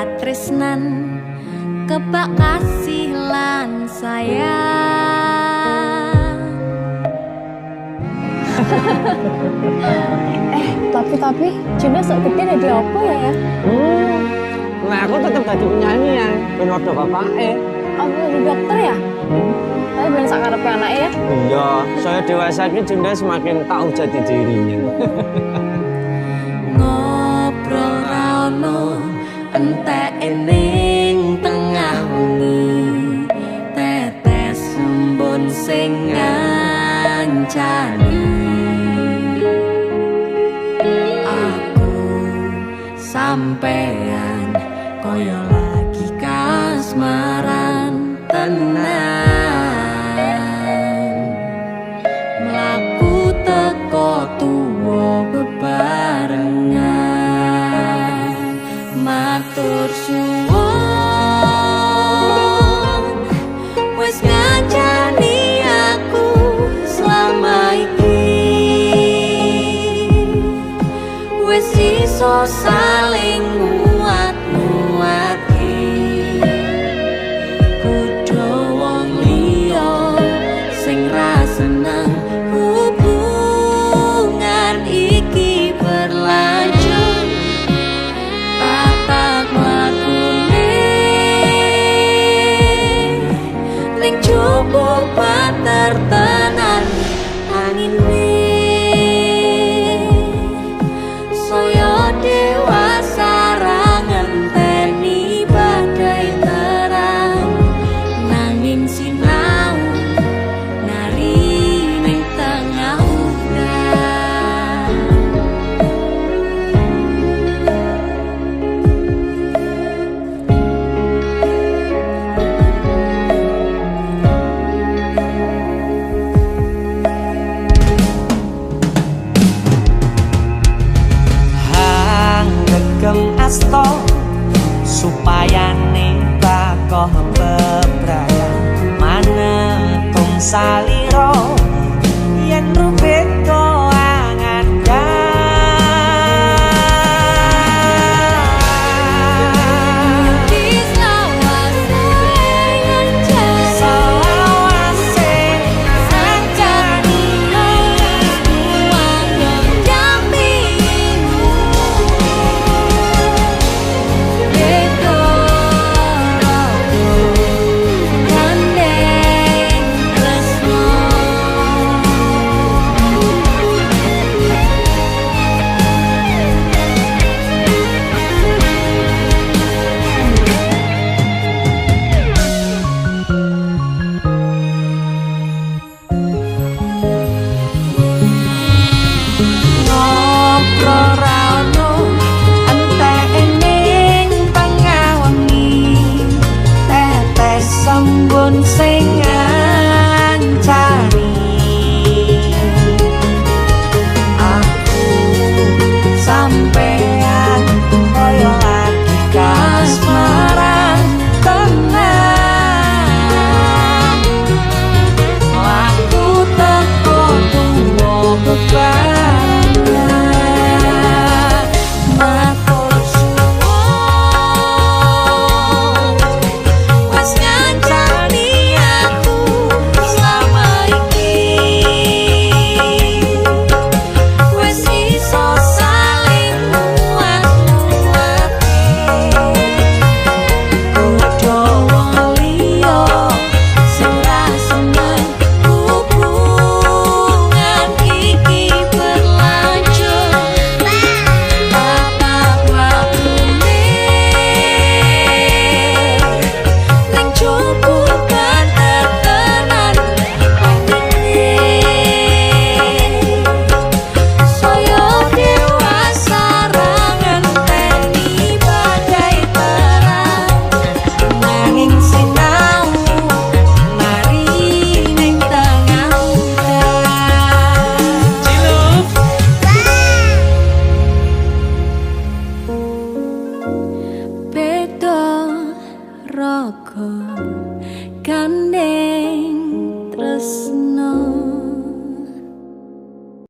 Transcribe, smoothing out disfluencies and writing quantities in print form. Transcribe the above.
katresnan kebak kasih lan sayang. Tapi Juna sok gede jadi apa ya? Nah aku tetap jadi penyanyi ya, ben wadah bapake. Apa jadi dokter ya? Tapi ben sakarepe anake ya. Iya, saya dewasa ini Junda semakin tahu jati dirinya. Ngobrol rano entek ning tengah wengi, tetes embun sing ngancani. Aku sampean koyo lagi kasmaran tenan, mlaku teko tuwa bebarengan, matur suwun wis ngancani aku selama iki, wis iso saling nguat-nguatke. Kudu wong liya sing ra seneng hubungan iki berlanjut. Tatak lakune ning jupuk pater tenan angine, saya dewasa ra ngenteni badai terang, nanging sinau nari ning tengah udan. Hang gegem asto supaya ning bakoh bebrayan manekung salira yen rubeda sing ngancani. Aku sampean koyo lagi kasmaran tenan, aku teko tuwa bebarengan, matur suwun wis ngancani aku selama iki, wis iso saling nguat-nguatke. Kudu wong liya sing ra seneng hubungan iki berlanjut. Bapak wakune ning jupuk ketetenan angine, saya dewasa ra ngenteni badai terang, nanging sinau mari ning tengah udan. Beda raga gandeng